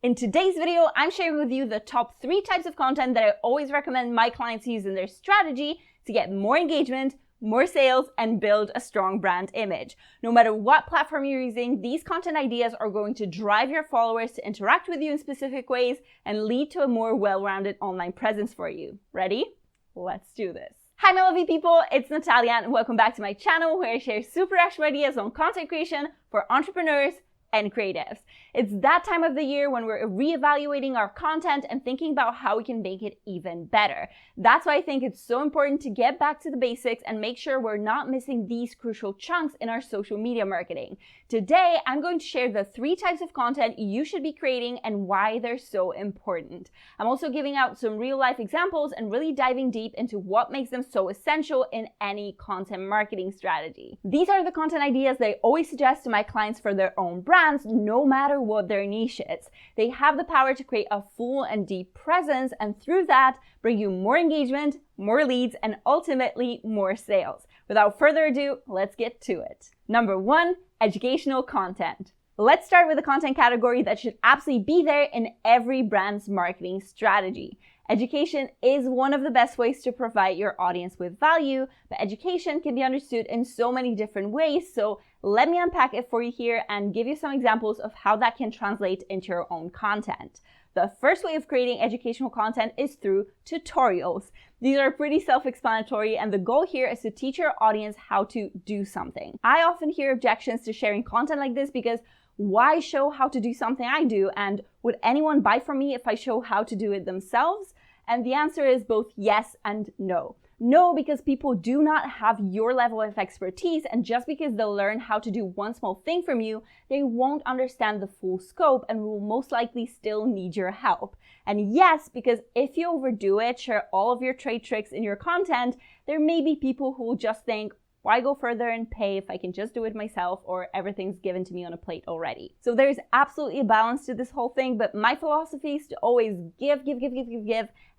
In today's video, I'm sharing with you the top 3 types of content that I always recommend my clients use in their strategy to get more engagement, more sales, and build a strong brand image. No matter what platform you're using, these content ideas are going to drive your followers to interact with you in specific ways and lead to a more well-rounded online presence for you. Ready? Let's do this. Hi my lovely people, it's Natalia and welcome back to my channel where I share super actual ideas on content creation for entrepreneurs and creatives. It's that time of the year when we're reevaluating our content and thinking about how we can make it even better. That's why I think it's so important to get back to the basics and make sure we're not missing these crucial chunks in our social media marketing. Today, I'm going to share the 3 types of content you should be creating and why they're so important. I'm also giving out some real life examples and really diving deep into what makes them so essential in any content marketing strategy. These are the content ideas that I always suggest to my clients for their own brands, no matter what their niche is. They have the power to create a full and deep presence and through that, bring you more engagement, more leads, and ultimately more sales. Without further ado, let's get to it. Number 1, educational content. Let's start with a content category that should absolutely be there in every brand's marketing strategy. Education is one of the best ways to provide your audience with value, but education can be understood in so many different ways. So let me unpack it for you here and give you some examples of how that can translate into your own content. The first way of creating educational content is through tutorials. These are pretty self-explanatory and the goal here is to teach your audience how to do something. I often hear objections to sharing content like this because why show how to do something I do, and would anyone buy from me if I show how to do it themselves? And the answer is both yes and no. No, because people do not have your level of expertise, and just because they'll learn how to do one small thing from you, they won't understand the full scope and will most likely still need your help. And yes, because if you overdo it, share all of your trade tricks in your content, there may be people who will just think, why go further and pay if I can just do it myself or everything's given to me on a plate already? So there's absolutely a balance to this whole thing, but my philosophy is to always give,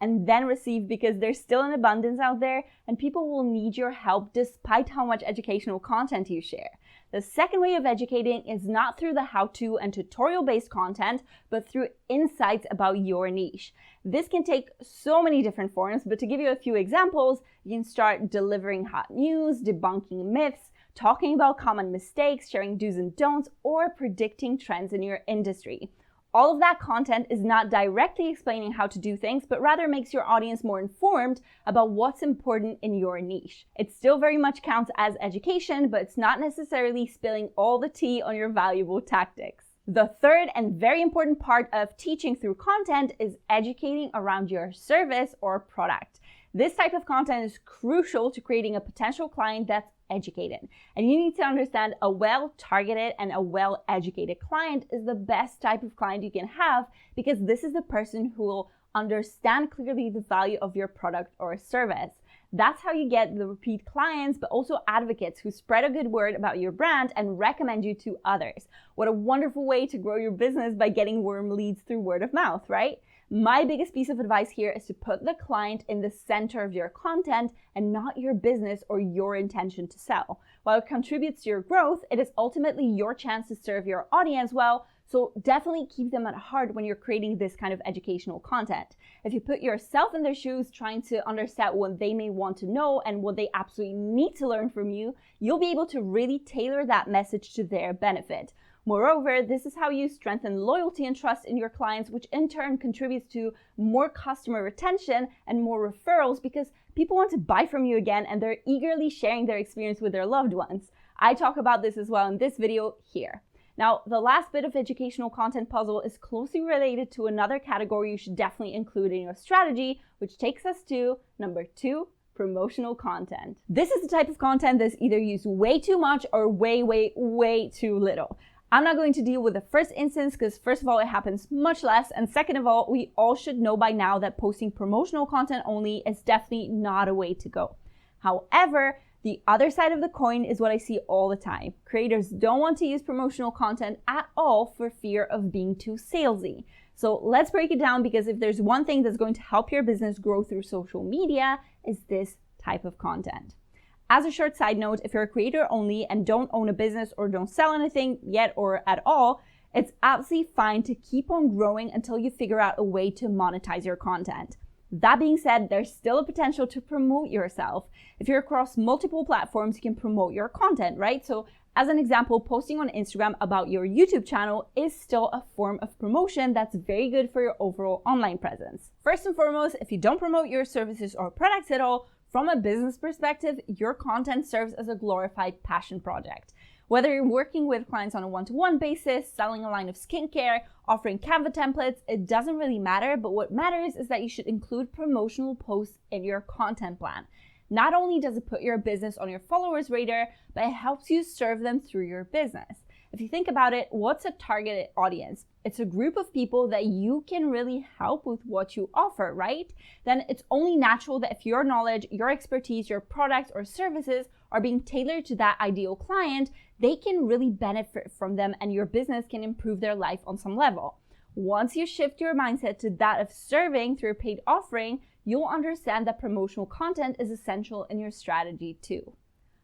and then receive because there's still an abundance out there and people will need your help despite how much educational content you share. The second way of educating is not through the how-to and tutorial-based content, but through insights about your niche. This can take so many different forms, but to give you a few examples, you can start delivering hot news, debunking myths, talking about common mistakes, sharing do's and don'ts, or predicting trends in your industry. All of that content is not directly explaining how to do things, but rather makes your audience more informed about what's important in your niche. It still very much counts as education, but it's not necessarily spilling all the tea on your valuable tactics. The third and very important part of teaching through content is educating around your service or product. This type of content is crucial to creating a potential client that's educated. And you need to understand a well-targeted and a well-educated client is the best type of client you can have because this is the person who will understand clearly the value of your product or service. That's how you get the repeat clients, but also advocates who spread a good word about your brand and recommend you to others. What a wonderful way to grow your business by getting warm leads through word of mouth, right? My biggest piece of advice here is to put the client in the center of your content and not your business or your intention to sell. While it contributes to your growth, it is ultimately your chance to serve your audience well, so definitely keep them at heart when you're creating this kind of educational content. If you put yourself in their shoes, trying to understand what they may want to know and what they absolutely need to learn from you, you'll be able to really tailor that message to their benefit. Moreover, this is how you strengthen loyalty and trust in your clients, which in turn contributes to more customer retention and more referrals because people want to buy from you again and they're eagerly sharing their experience with their loved ones. I talk about this as well in this video here. Now, the last bit of educational content puzzle is closely related to another category you should definitely include in your strategy, which takes us to number 2, promotional content. This is the type of content that's either used way too much or way too little. I'm not going to deal with the first instance because first of all, it happens much less. And second of all, we all should know by now that posting promotional content only is definitely not a way to go. However, the other side of the coin is what I see all the time. Creators don't want to use promotional content at all for fear of being too salesy. So let's break it down because if there's one thing that's going to help your business grow through social media is this type of content. As a short side note, if you're a creator only and don't own a business or don't sell anything yet or at all, It's absolutely fine to keep on growing until you figure out a way to monetize your content. That being said, there's still a potential to promote yourself. If you're across multiple platforms, you can promote your content, right? So as an example, posting on Instagram about your YouTube channel is still a form of promotion that's very good for your overall online presence. First and foremost, if you don't promote your services or products at all, from a business perspective, your content serves as a glorified passion project. Whether you're working with clients on a one-to-one basis, selling a line of skincare, offering Canva templates, it doesn't really matter, but what matters is that you should include promotional posts in your content plan. Not only does it put your business on your followers' radar, but it helps you serve them through your business. If you think about it, what's a targeted audience? It's a group of people that you can really help with what you offer, right? Then it's only natural that if your knowledge, your expertise, your products or services are being tailored to that ideal client, they can really benefit from them and your business can improve their life on some level. Once you shift your mindset to that of serving through a paid offering, you'll understand that promotional content is essential in your strategy too.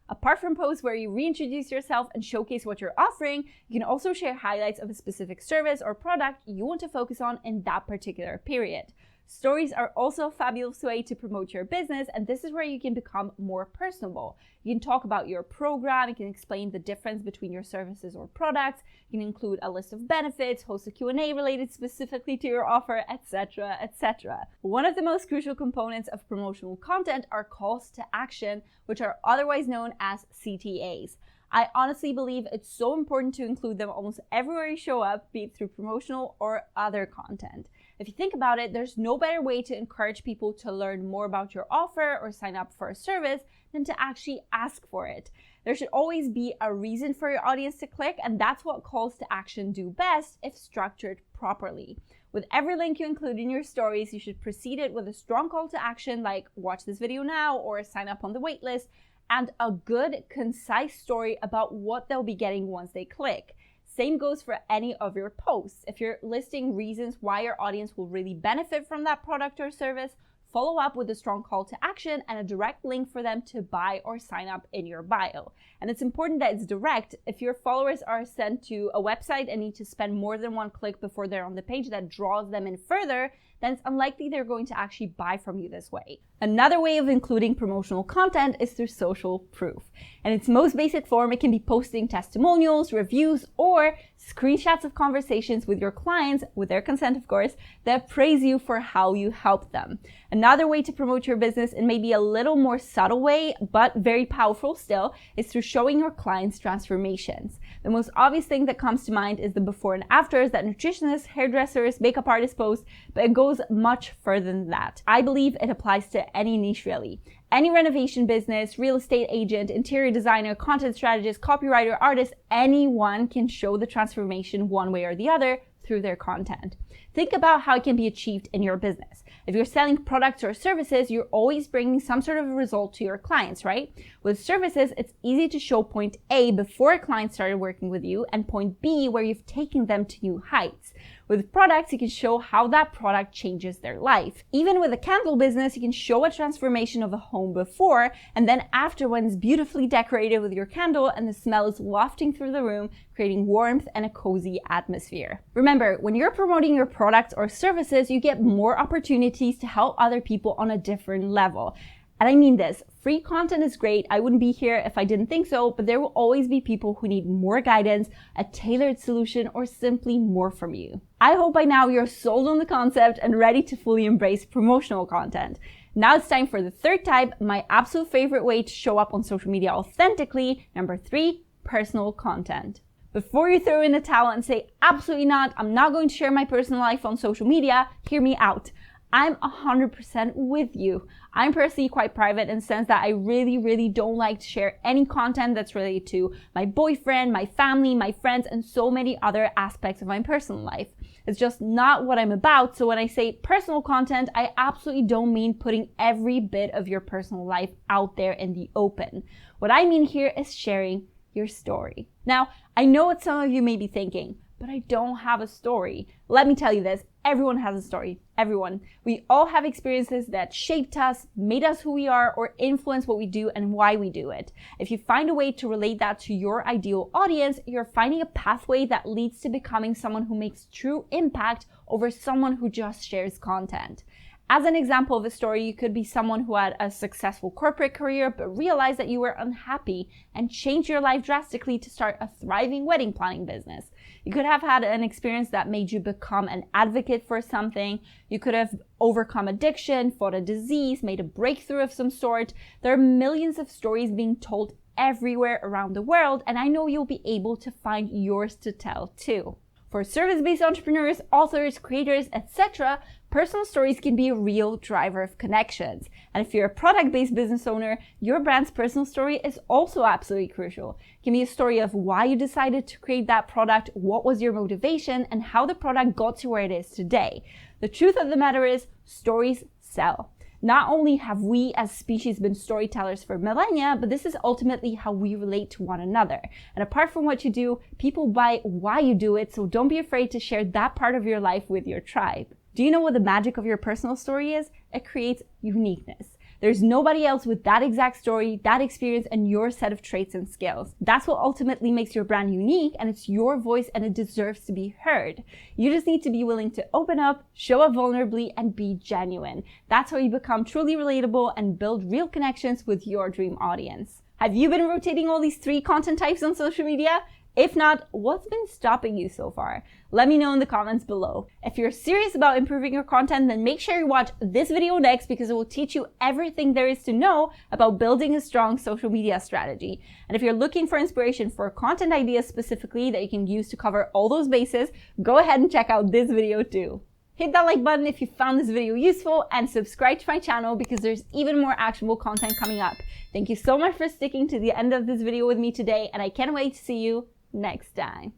Apart from posts where you reintroduce yourself and showcase what you're offering, you can also share highlights of a specific service or product you want to focus on in that particular period. Stories are also a fabulous way to promote your business, and this is where you can become more personable. You can talk about your program, you can explain the difference between your services or products, you can include a list of benefits, host a Q&A related specifically to your offer, etc., etc. One of the most crucial components of promotional content are calls to action, which are otherwise known as CTAs. I honestly believe it's so important to include them almost everywhere you show up, be it through promotional or other content. If you think about it, there's no better way to encourage people to learn more about your offer or sign up for a service than to actually ask for it. There should always be a reason for your audience to click, and that's what calls to action do best if structured properly. With every link you include in your stories, you should precede it with a strong call to action like watch this video now or sign up on the waitlist, and a good, concise story about what they'll be getting once they click. Same goes for any of your posts. If you're listing reasons why your audience will really benefit from that product or service, follow up with a strong call to action and a direct link for them to buy or sign up in your bio. And it's important that it's direct. If your followers are sent to a website and need to spend more than one click before they're on the page that draws them in further, then it's unlikely they're going to actually buy from you this way. Another way of including promotional content is through social proof. In its most basic form, it can be posting testimonials, reviews, or screenshots of conversations with your clients, with their consent of course, that praise you for how you helped them. Another way to promote your business in maybe a little more subtle way, but very powerful still, is through showing your clients transformations. The most obvious thing that comes to mind is the before and afters that nutritionists, hairdressers, makeup artists post, but it goes much further than that. I believe it applies to any niche really. Any renovation business, real estate agent, interior designer, content strategist, copywriter, artist, anyone can show the transformation one way or the other through their content. Think about how it can be achieved in your business. If you're selling products or services, you're always bringing some sort of a result to your clients, right? With services, it's easy to show point A before a client started working with you and point B where you've taken them to new heights. With products, you can show how that product changes their life. Even with a candle business, you can show a transformation of a home before and then after when it's beautifully decorated with your candle and the smell is wafting through the room, creating warmth and a cozy atmosphere. Remember, when you're promoting your products or services, you get more opportunities to help other people on a different level. And I mean this, free content is great. I wouldn't be here if I didn't think so, but there will always be people who need more guidance, a tailored solution, or simply more from you. I hope by now you're sold on the concept and ready to fully embrace promotional content. Now it's time for the third type, my absolute favorite way to show up on social media authentically. Number 3, personal content. Before you throw in the towel and say, absolutely not, I'm not going to share my personal life on social media, hear me out. I'm 100% with you. I'm personally quite private in the sense that I really don't like to share any content that's related to my boyfriend, my family, my friends, and so many other aspects of my personal life. It's just not what I'm about. So when I say personal content, I absolutely don't mean putting every bit of your personal life out there in the open. What I mean here is sharing your story. Now, I know what some of you may be thinking, but I don't have a story. Let me tell you this. everyone has a story. Everyone. We all have experiences that shaped us, made us who we are, or influence what we do and why we do it. If you find a way to relate that to your ideal audience, you're finding a pathway that leads to becoming someone who makes true impact over someone who just shares content. As an example of a story, you could be someone who had a successful corporate career but realized that you were unhappy and changed your life drastically to start a thriving wedding planning business. You could have had an experience that made you become an advocate for something. You could have overcome addiction, fought a disease, made a breakthrough of some sort. There are millions of stories being told everywhere around the world, and I know you'll be able to find yours to tell too. For service-based entrepreneurs, authors, creators, etc., personal stories can be a real driver of connections. And if you're a product-based business owner, your brand's personal story is also absolutely crucial. It can be a story of why you decided to create that product, what was your motivation, and how the product got to where it is today. The truth of the matter is, stories sell. Not only have we as species been storytellers for millennia, but this is ultimately how we relate to one another. And apart from what you do, people buy why you do it, so don't be afraid to share that part of your life with your tribe. Do you know what the magic of your personal story is? It creates uniqueness. There's nobody else with that exact story, that experience, and your set of traits and skills. That's what ultimately makes your brand unique, and it's your voice and it deserves to be heard. You just need to be willing to open up, show up vulnerably, and be genuine. That's how you become truly relatable and build real connections with your dream audience. Have you been rotating all these 3 content types on social media? If not, what's been stopping you so far? Let me know in the comments below. If you're serious about improving your content, then make sure you watch this video next because it will teach you everything there is to know about building a strong social media strategy. And if you're looking for inspiration for content ideas specifically that you can use to cover all those bases, go ahead and check out this video too. Hit that like button if you found this video useful and subscribe to my channel because there's even more actionable content coming up. Thank you so much for sticking to the end of this video with me today, and I can't wait to see you next time.